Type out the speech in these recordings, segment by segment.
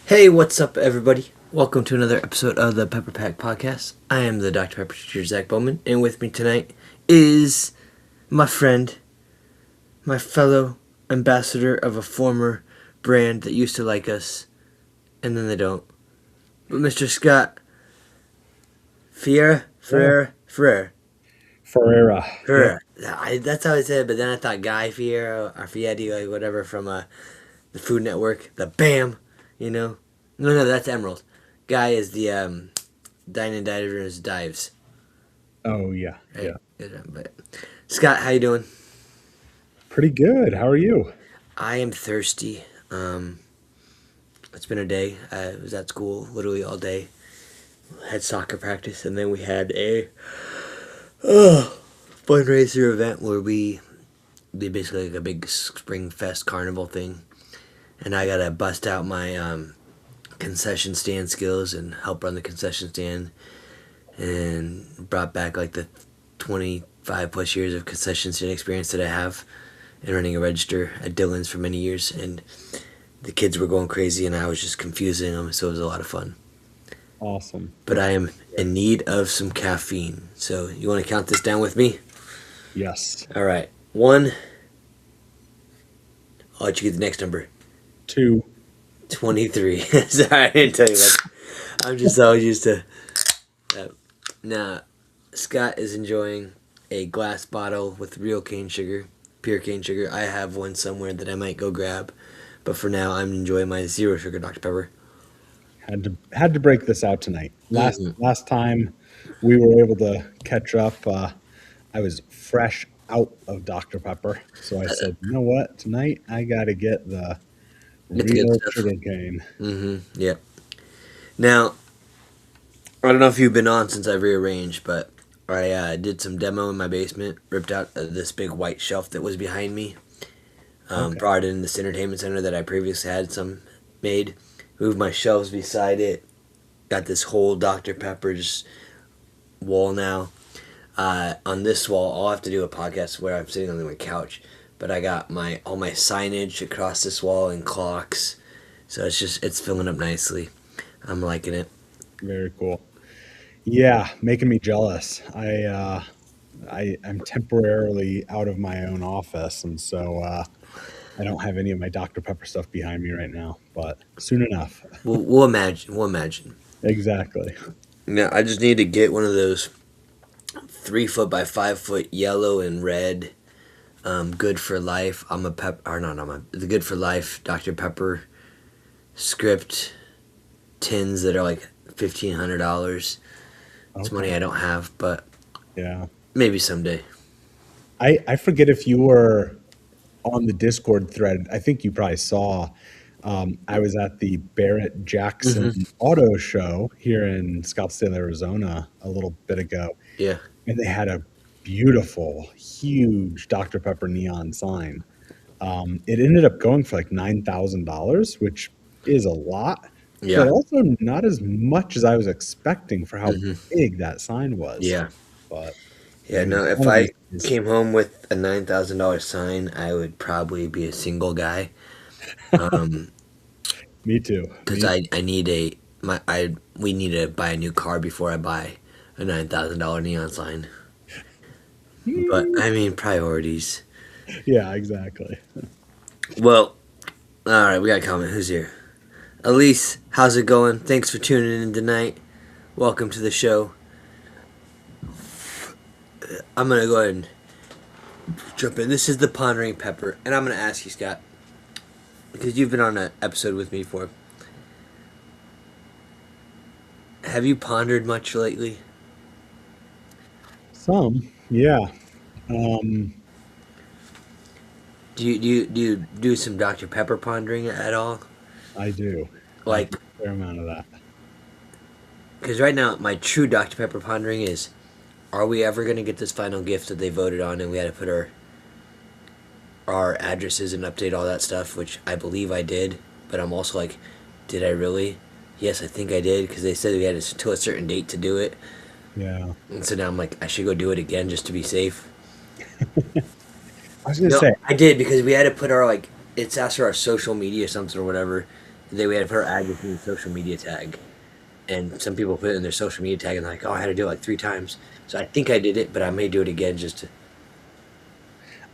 Hey, what's up, everybody? Welcome to another episode of the PepperPack Podcast. I am the Dr. Pepper teacher, Zach Bowman, and with me tonight is my friend, my fellow ambassador of a former brand that used to like us, and then they don't. But Mr. Scott Ferreira. That's how I said it, but then I thought Guy Fiero or Fieri, like whatever, from the Food Network, the BAM, you know. No, that's Emerald. Guy is the Dine and Divers Dives. Oh yeah, Right? yeah. But Scott, how you doing? Pretty good. How are you? I am thirsty. It's been a day. I was at school literally all day. Had soccer practice, and then we had a fundraiser event where we did basically like a big spring fest carnival thing, and I gotta bust out my concession stand skills and help run the concession stand, and brought back like the 25 plus years of concession stand experience that I have in running a register at Dillon's for many years. And the kids were going crazy, and I was just confusing them, so it was a lot of fun. Awesome. But I am in need of some caffeine, so you want to count this down with me? Yes. All right, 1. I'll let you get the next number. 2. 23. Sorry, I didn't tell you that. I'm just always used to that. Now, Scott is enjoying a glass bottle with real cane sugar, pure cane sugar. I have one somewhere that I might go grab, but for now, I'm enjoying my zero sugar Dr. Pepper. Had to break this out tonight. Last time we were able to catch up, I was fresh out of Dr. Pepper, so I said, you know what? Tonight I got to get the Get the good real stuff. sugar cane. Yep. Now, I don't know if you've been on since I've rearranged, but I did some demo in my basement, ripped out this big white shelf that was behind me, brought in this entertainment center that I previously had some made, moved my shelves beside it, got this whole Dr. Pepper just wall now. On this wall, I'll have to do a podcast where I'm sitting on my couch, but I got all my signage across this wall and clocks, so it's filling up nicely. I'm liking it. Very cool. Yeah, making me jealous. I'm temporarily out of my own office, and so I don't have any of my Dr. Pepper stuff behind me right now, but soon enough. We'll imagine. We'll imagine. Exactly. Now I just need to get one of those 3 foot by 5 foot yellow and red. Good for life. The Good for Life Dr. Pepper script tins that are like $1,500. It's money I don't have, but Yeah. maybe someday. I forget if you were on the Discord thread. I think you probably saw. I was at the Barrett Jackson Auto Show here in Scottsdale, Arizona, a little bit ago, Yeah. and they had a beautiful, huge Dr. Pepper neon sign. It ended up going for like $9,000, which is a lot, Yeah. but also not as much as I was expecting for how big that sign was. Yeah. But Yeah. No, if one of I these days- came home with a $9,000 sign, I would probably be a single guy. Me too. Because I need we need to buy a new car before I buy a $9,000 neon sign. But I mean priorities. Yeah, exactly. Well, all right, we got a comment. Who's here? Elise, how's it going? Thanks for tuning in tonight. Welcome to the show. I'm gonna go ahead and jump in. This is the Pondering Pepper, and I'm gonna ask you, Scott, because you've been on an episode with me before. Have you pondered much lately? Some, yeah. Do you do some Dr. Pepper pondering at all? I do. Like, A fair amount of that. because right now my true Dr. Pepper pondering is, are we ever gonna get this final gift that they voted on, and we had to put our addresses and update all that stuff, which I believe I did, but I'm also like, did I really? Yes, I think I did, because they said we had until a certain date to do it. Yeah. And so now I'm like, I should go do it again just to be safe. I was gonna No, say, I did, because we had to put our, like, it's asked for our social media or something or whatever, we had to put our address in the social media tag, and some people put it in their social media tag and they're like, oh, I had to do it like 3 times. So I think I did it, but I may do it again just to.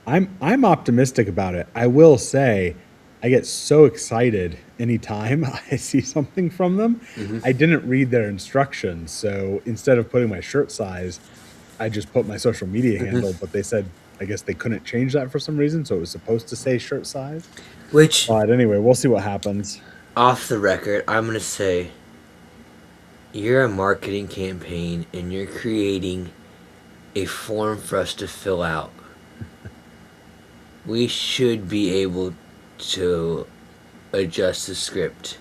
I'm optimistic about it. I will say I get so excited anytime I see something from them. Hmm. I didn't read their instructions, so instead of putting my shirt size, I just put my social media handle, Hmm. but they said I guess they couldn't change that for some reason, so it was supposed to say shirt size. Which, But anyway, we'll see what happens. off the record, I'm gonna say you're a marketing campaign and you're creating a form for us to fill out. We should be able to adjust the script.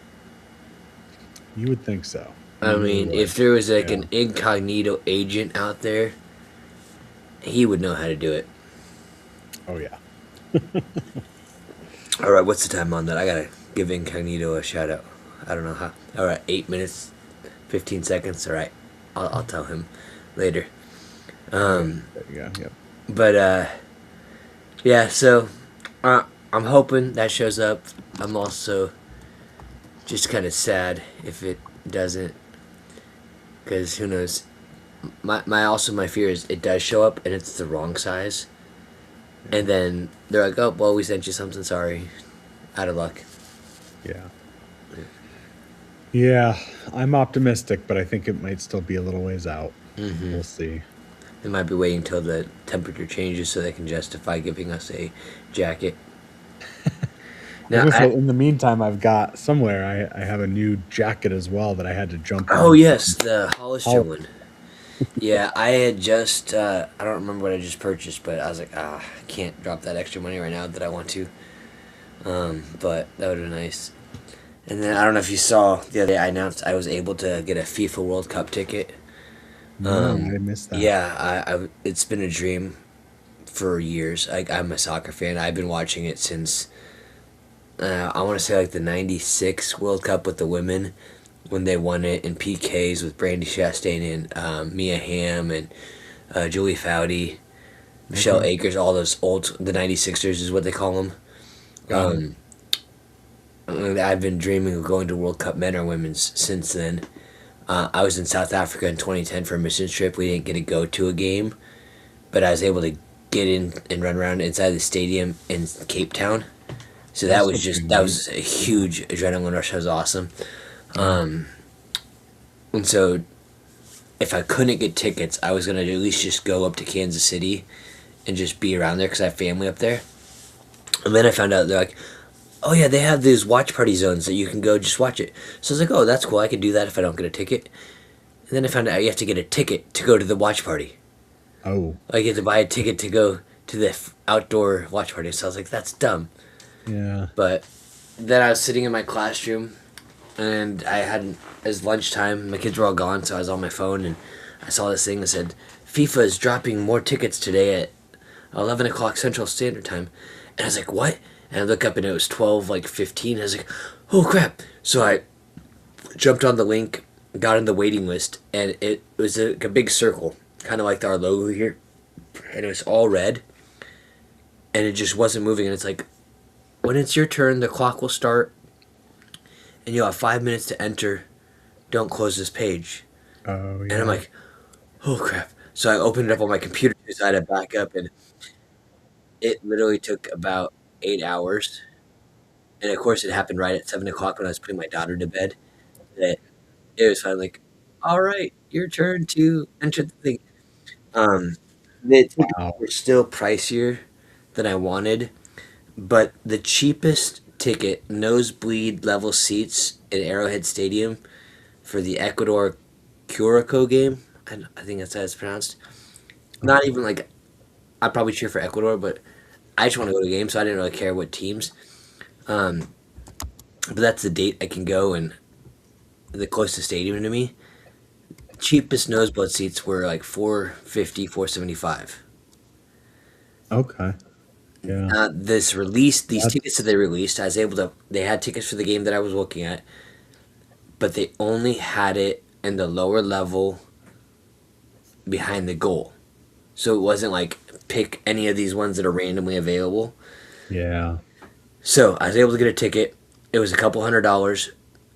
You would think so. I You really mean, would. if there was like Yeah. an incognito agent out there, he would know how to do it. Oh yeah. All right, what's the time on that? I gotta give incognito a shout out. I don't know how. All right, 8 minutes, 15 seconds. All right, I'll tell him later. Good. Um, There you go. Yep. but yeah. So I'm hoping that shows up. I'm also just kind of sad if it doesn't, because who knows. My fear is it does show up and it's the wrong size, Yeah. and then they're like, oh well, we sent you something. Sorry, out of luck. Yeah. Yeah. I'm optimistic, but I think it might still be a little ways out. Hmm. We'll see. They might be waiting until the temperature changes so they can justify giving us a jacket. I was Now, gonna say, in the meantime, I've got somewhere I have a new jacket as well that I had to jump oh on yes, from the Hollister Holland. one. Yeah, I had just I don't remember what I just purchased, but I was like, I can't drop that extra money right now that I want to. But that would have been nice. And then I don't know if you saw the other day I announced I was able to get a FIFA World Cup ticket. No, I missed that. Yeah, it's been a dream for years. I'm a soccer fan. I've been watching it since I want to say like the '96 World Cup with the women when they won it in PKs with Brandy Chastain and Mia Hamm and Julie Foudy, Michelle Okay. Akers, all those old the '96ers is what they call them. Got it. I've been dreaming of going to World Cup men or women's since then. I was in South Africa in 2010 for a mission trip. We didn't get to go to a game, but I was able to get in and run around inside the stadium in Cape Town. So That's still pretty that neat. was a huge adrenaline rush. That was awesome. Yeah. And so if I couldn't get tickets, I was gonna at least just go up to Kansas City and just be around there because I have family up there. And then I found out they're like, oh yeah, they have these watch party zones that you can go just watch it. So I was like, oh, that's cool. I can do that if I don't get a ticket. And then I found out you have to get a ticket to go to the watch party. Oh, Like you have to buy a ticket to go to the outdoor watch party. So I was like, that's dumb. yeah. But then I was sitting in my classroom and I had as lunchtime. My kids were all gone, so I was on my phone and I saw this thing that said FIFA is dropping more tickets today at 11 o'clock Central Standard Time, and I was like, what? And I look up and it was 12 like 15. I was like, oh crap! So I jumped on the link, got in the waiting list, and it was a big circle, kind of like our logo here, and it was all red, and it just wasn't moving. And it's like, when it's your turn, the clock will start, and you'll have 5 minutes to enter. Don't close this page. Oh, And I'm yeah. like, oh crap. So I opened it up on my computer, decided to back up, and it literally took about 8 hours. And of course, it happened right at 7 o'clock when I was putting my daughter to bed. That it was finally like, all right, your turn to enter the thing. Um, the tickets Wow. were still pricier than I wanted, but the cheapest ticket, nosebleed level seats at Arrowhead Stadium for the Ecuador Curacao game. I think that's how it's pronounced. Not Okay. even like I probably cheer for Ecuador, but I just want to go to the game, so I didn't really care what teams. Um, but that's the date I can go and the closest stadium to me. Cheapest nosebleed seats were like 450, 475. Okay. Yeah. These tickets that That's they released, I was able to. They had tickets for the game that I was looking at, but they only had it in the lower level behind the goal. So it wasn't like pick any of these ones that are randomly available. yeah. So I was able to get a ticket. It was a couple $100.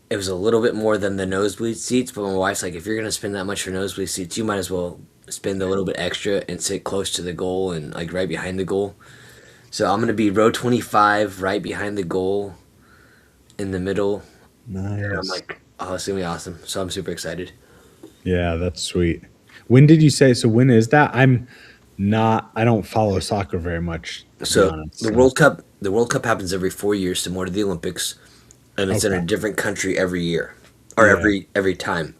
It was a little bit more than the nosebleed seats, but my wife's like, if you're gonna spend that much for nosebleed seats, you might as well spend a little bit extra and sit close to the goal and like right behind the goal. So I'm gonna be row 25, right behind the goal, in the middle. And I'm Nice. like, oh, it's gonna be awesome. So I'm super excited. Yeah, that's sweet. When did you say? So when is that? I'm not. I don't follow soccer very much, to be So honest. the So World Cup, the World Cup happens every 4 years, similar to the Olympics, and it's in a okay. different country every year, or Yeah. every time.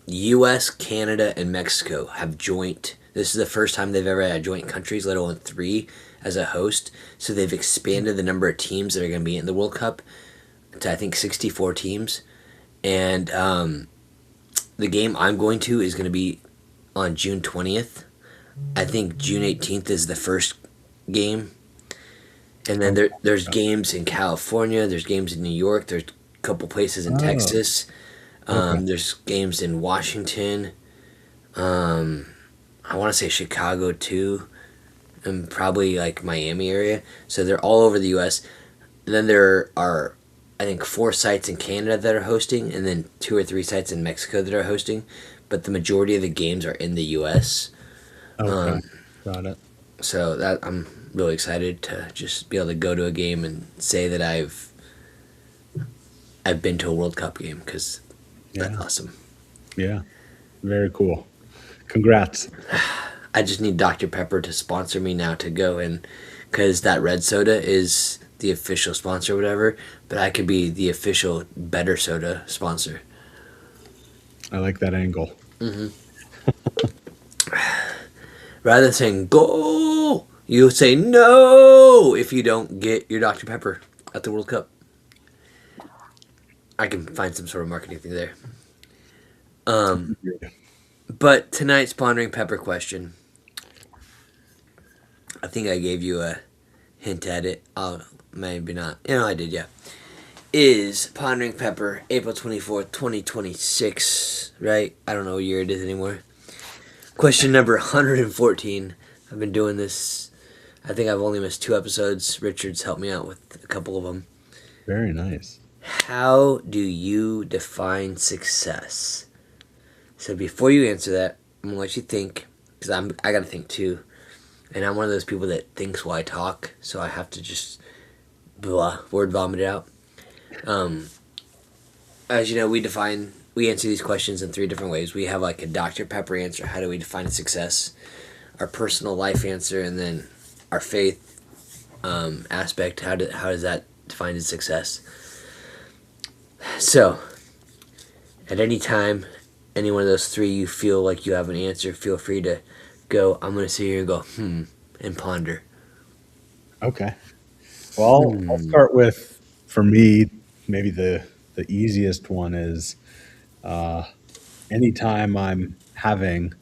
U.S., Canada, and Mexico have joint. This is the first time they've ever had joint countries, let alone three, as a host. So they've expanded the number of teams that are going to be in the World Cup to I think 64 teams. And the game I'm going to is going to be on June 20th. I think June 18th is the first game. And then Okay. there's games in California, there's games in New York, there's a couple places in Oh, Texas, okay. there's games in Washington. Um, I want to say Chicago too, and probably like Miami area. So they're all over the U.S. And then there are, I think, four sites in Canada that are hosting, and then two or three sites in Mexico that are hosting. But the majority of the games are in the U.S. Okay. Um, Got it. so that I'm really excited to just be able to go to a game and say that I've been to a World Cup game because that's Yeah. awesome. Yeah. Very cool. Congrats. I just need Dr. Pepper to sponsor me now to go in because that red soda is the official sponsor or whatever, but I could be the official better soda sponsor. I like that angle. Rather than saying go, you say no if you don't get your Dr. Pepper at the World Cup. I can find some sort of marketing thing there. But tonight's pondering pepper question, I think I gave you a hint at it. Maybe not. I did, yeah. Is Pondering Pepper April 24th, 2026, right? I don't know what year it is anymore. Question number 114. I've been doing this. I think I've only missed two episodes. Richard's helped me out with a couple of them. Very nice. How do you define success? So before you answer that, I'm gonna let you think because I gotta think too, and I'm one of those people that thinks while I talk, so I have to just word vomit it out. Um, as you know, we answer these questions in three different ways. We have like a Dr. Pepper answer. How do we define success? Our personal life answer, and then our faith aspect. How does that define as success? So, at any time, any one of those three, you feel like you have an answer, feel free to go. I'm going to sit here and go, and ponder. Okay. Well, I'll start with, for me, maybe the easiest one is uh, anytime I'm having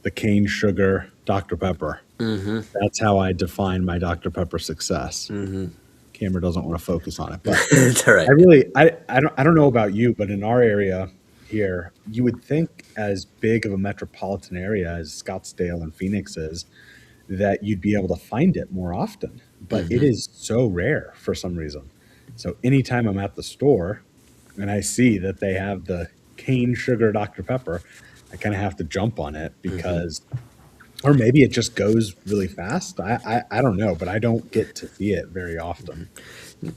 the cane sugar Dr. Pepper. Mm-hmm. That's how I define my Dr. Pepper success. Mm-hmm. Camera doesn't want to focus on it, but It's all I right. really, I don't know about you, but in our area here, you would think as big of a metropolitan area as Scottsdale and Phoenix is, that you'd be able to find it more often, but it Mm-hmm. is so rare for some reason. So anytime I'm at the store and I see that they have the cane sugar Dr. Pepper, I kind of have to jump on it Mm-hmm. because, or maybe it just goes really fast. I don't know, but I don't get to see it very often.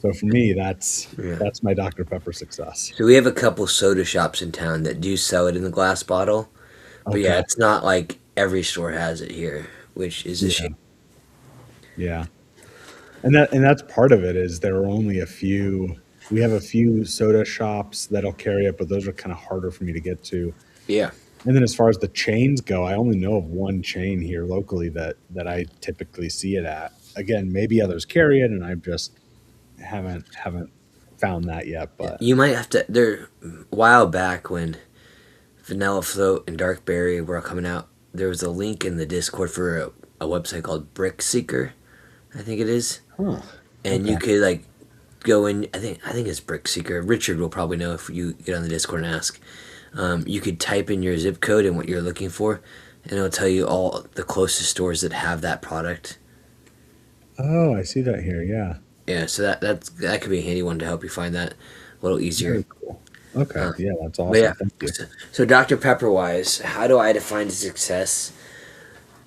So for me, Yeah. that's my Dr. Pepper success. So we have a couple soda shops in town that do sell it in the glass bottle, but yeah, Okay. it's not like every store has it here, which is a shame. Yeah. Yeah. And that's part of it is there are only a few. We have a few soda shops that'll carry it, but those are kind of harder for me to get to. Yeah. And then as far as the chains go, I only know of one chain here locally that I typically see it at. Again, maybe others carry it, and I just haven't found that yet. Yeah. But You might have to. There, a while back when Vanilla Float and Dark Berry were coming out, there was a link in the Discord for a website called Brick Seeker, I think it is, huh, and you okay, could like go in. I think it's Brick Seeker. Richard will probably know if you get on the Discord and ask. You could type in your zip code and what you're looking for, and it'll tell you all the closest stores that have that product. oh, I see that here. Yeah, Yeah, so that could be a handy one to help you find that a little easier. Very cool. Okay. Uh, Yeah, that's but awesome. yeah, Thank you. so Dr. Pepper wise, how do I define success?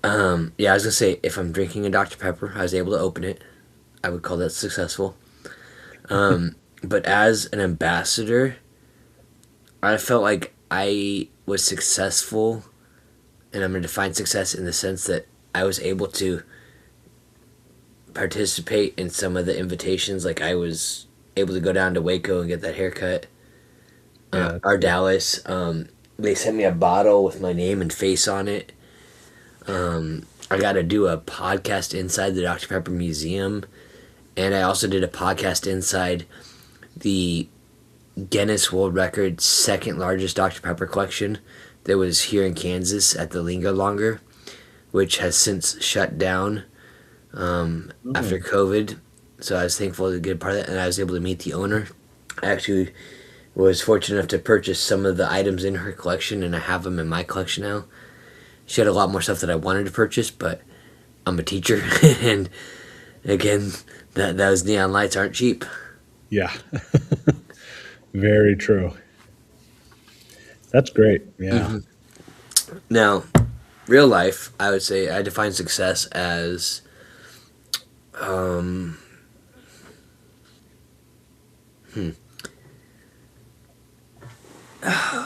Yeah, I was gonna say if I'm drinking a Dr. Pepper, I was able to open it. I would call that successful. But as an ambassador, I felt like I was successful, and I'm gonna define success in the sense that I was able to participate in some of the invitations. Like I was able to go down to Waco and get that haircut. Yeah, that's Our cool. Dallas, they sent me a bottle with my name and face on it. I got to do a podcast inside the Dr. Pepper Museum, and I also did a podcast inside the Guinness World Record second largest Dr. Pepper collection that was here in Kansas at the Lingo Longer, which has since shut down after Oh, COVID. So I was thankful to get a part of that, and I was able to meet the owner. I actually was fortunate enough to purchase some of the items in her collection, and I have them in my collection now. She had a lot more stuff that I wanted to purchase, but I'm a teacher, and again, that those neon lights aren't cheap. yeah. Very true. That's great. Yeah. Now, real life, I would say I define success as um,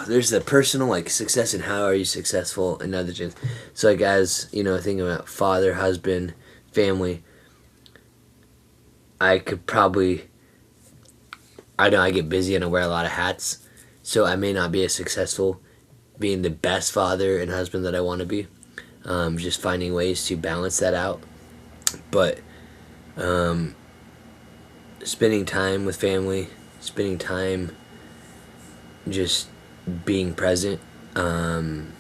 there's the personal like success and how are you successful in other things. So like as you know, thinking about father, husband, family, I could probably I know I get busy and I wear a lot of hats, so I may not be as successful being the best father and husband that I want to be. Just finding ways to balance that out, but um, spending time with family, spending time just being present, um,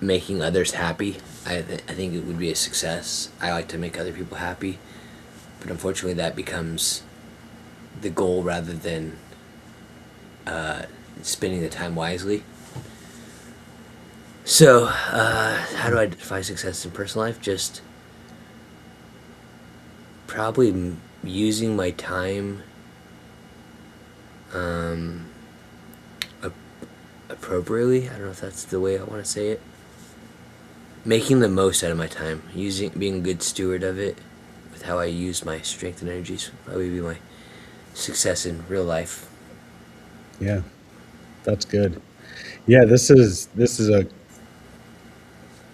making others happy. I think it would be a success. I like to make other people happy, but unfortunately, that becomes the goal rather than spending the time wisely. So, how do I define success in personal life? Just probably using my time um, appropriately. I don't know if that's the way I want to say it. Making the most out of my time, being a good steward of it, with how I use my strength and energies, would probably be my success in real life. Yeah. That's good. Yeah, this is a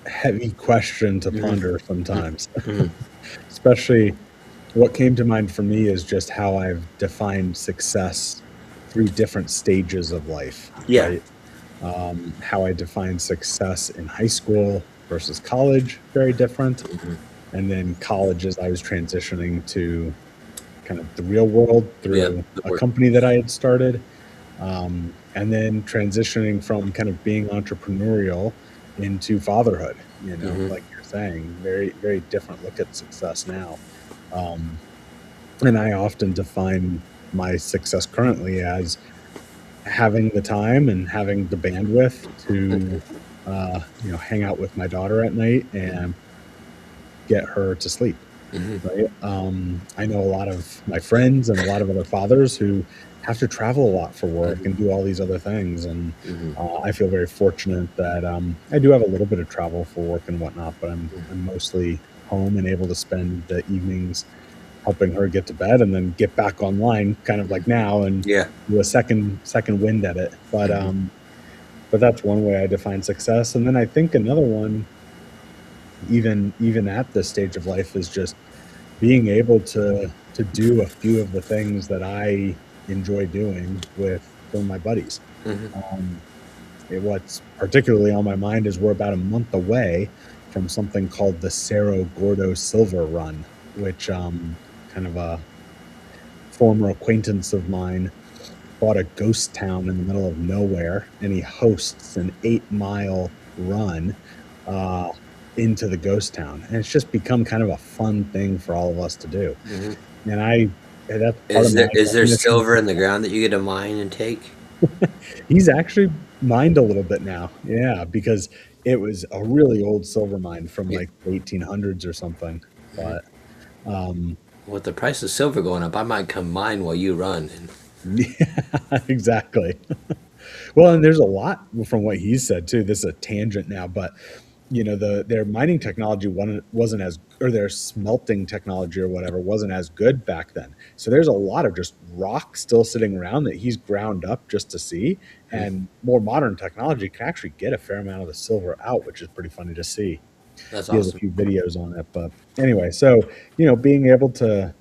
heavy question to Mm-hmm. ponder sometimes. Mm-hmm. Especially what came to mind for me is just how I've defined success through different stages of life, Yeah. right? How I define success in high school versus college, very different. And then college as I was transitioning to kind of the real world Yeah. through The a work. company that I had started. And then transitioning from kind of being entrepreneurial into fatherhood, Mm-hmm. like you're saying, very, very different look at success now. Um, and I often define my success currently as having the time and having the bandwidth to, hang out with my daughter at night and get her to sleep. Mm-hmm. Right? I know a lot of my friends and a lot of other fathers who have to travel a lot for work and do all these other things, and Mm-hmm. I feel very fortunate that I do have a little bit of travel for work and whatnot, but I'm mostly home and able to spend the evenings helping her get to bed and then get back online, kind of like now, and Yeah. do a second wind at it. But Mm-hmm. but that's one way I define success, and then I think another one, even at this stage of life, is just being able to do a few of the things that I enjoy doing with some of my buddies. Mm-hmm. Um, what's particularly on my mind is we're about a month away from something called the Cerro Gordo Silver Run, which kind of a former acquaintance of mine bought a ghost town in the middle of nowhere, and he hosts an 8 mile run uh, into the ghost town, and it's just become kind of a fun thing for all of us to do. Mm-hmm. And that's part of my Is there definition of silver in the ground that you get to mine and take? he's actually mined a little bit now. Yeah, because it was a really old silver mine from Yeah. like the 1800s or something. But With the price of silver going up, I might come mine while you run. Yeah, exactly. Well, and there's a lot from what he said too. This is a tangent now, but their mining technology wasn't as, or their smelting technology or whatever wasn't as good back then. So there's a lot of just rock still sitting around that he's ground up just to see. And more modern technology can actually get a fair amount of the silver out, which is pretty funny to see. That's He has a awesome. few videos on it, but anyway, so being able to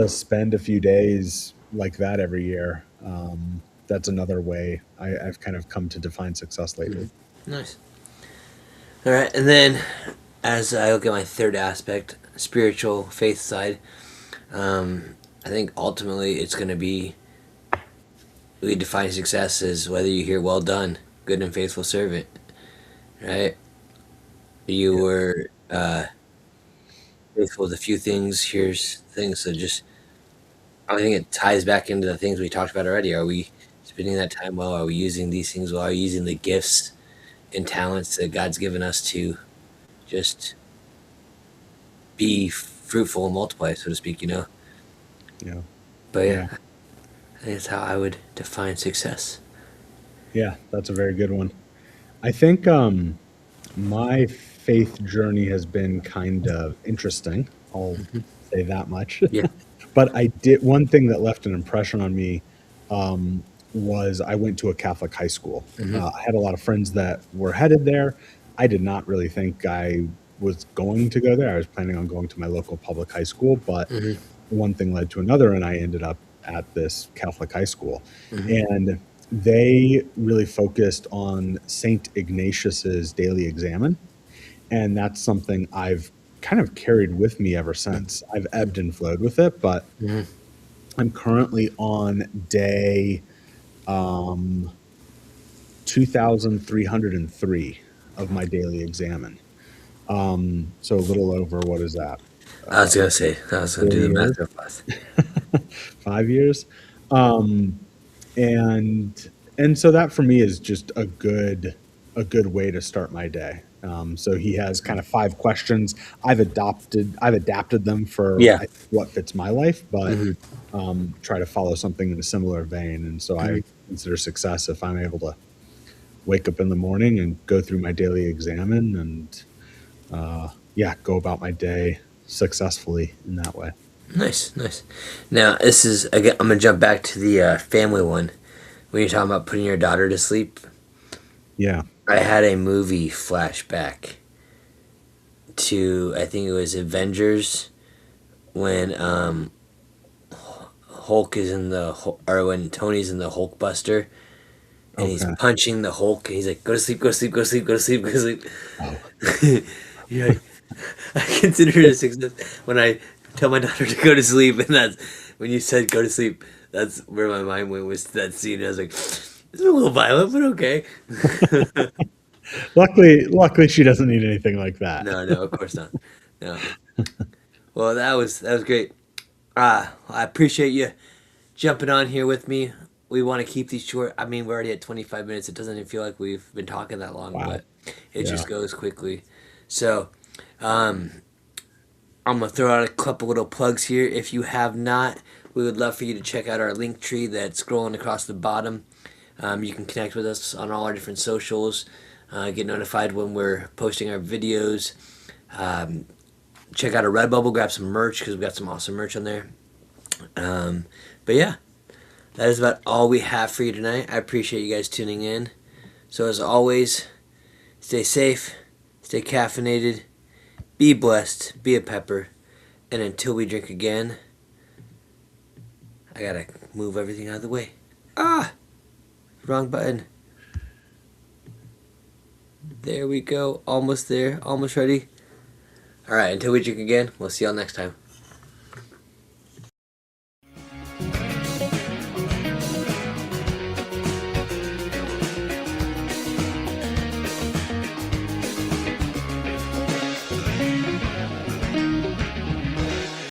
spend a few days like that every year, that's another way I've kind of come to define success lately. Nice. All right, and then as I look at my third aspect, spiritual faith side, I think ultimately it's going to be we define success as whether you hear "well done, good and faithful servant," right? You Yeah, were faithful with a few things. Here's things. So just I think it ties back into the things we talked about already. Are we spending that time well? Are we using these things well? Are we using the gifts and talents that God's given us to just be fruitful and multiply, so to speak? yeah, But yeah, yeah, I think that's how I would define success. yeah. That's a very good one. I think my faith journey has been kind of interesting. I'll say that much. Yeah. But I did one thing that left an impression on me, was I went to a Catholic high school. Hmm. I had a lot of friends that were headed there. I did not really think I was going to go there. I was planning on going to my local public high school, but Hmm. one thing led to another, and I ended up at this Catholic high school. Hmm. And they really focused on Saint Ignatius's daily examen, and that's something I've kind of carried with me ever since. I've ebbed and flowed with it, but Hmm. I'm currently on day 2,303 of my daily examen. So a little over, what is that? I was Uh, gonna say I was gonna 4 do the math years, real fast. 5 years. Um, and so that for me is just a good way to start my day. So he has kind of 5 questions. I've adapted them for Yeah. what fits my life, but Hmm. try to follow something in a similar vein. And so Hmm. I consider success if I'm able to wake up in the morning and go through my daily examine and yeah, go about my day successfully in that way. Nice, nice. Now this is again. I'm gonna jump back to the family one. When you're talking about putting your daughter to sleep, Yeah. I had a movie flashback to I think it was Avengers when Hulk is in or when Tony's in the Hulkbuster and he's Okay. punching the Hulk and he's like, "Go to sleep, go to sleep, go to sleep, go to sleep, go to sleep." Oh, You're like, I consider it a success when I tell my daughter to go to sleep, and that's when you said go to sleep. That's where my mind went with that scene. I was like, it's a little violent, but okay. luckily, she doesn't need anything like that. No, no, of course not. No. Well, that was great. I appreciate you jumping on here with me. We want to keep these short. I mean, we're already at 25 minutes. It doesn't even feel like we've been talking that long, Wow. but it Yeah. just goes quickly. So, um, I'm gonna throw out a couple little plugs here. If you have not, we would love for you to check out our link tree that's scrolling across the bottom. You can connect with us on all our different socials. Get notified when we're posting our videos. Um, Check out our Redbubble, grab some merch because we've got some awesome merch on there. Um, but yeah, that is about all we have for you tonight. I appreciate you guys tuning in. So as always, stay safe, stay caffeinated, be blessed, be a pepper, and until we drink again, I gotta move everything out of the way. Ah, wrong button. There we go. Almost there. Almost ready. All right. Until we drink again, we'll see y'all next time.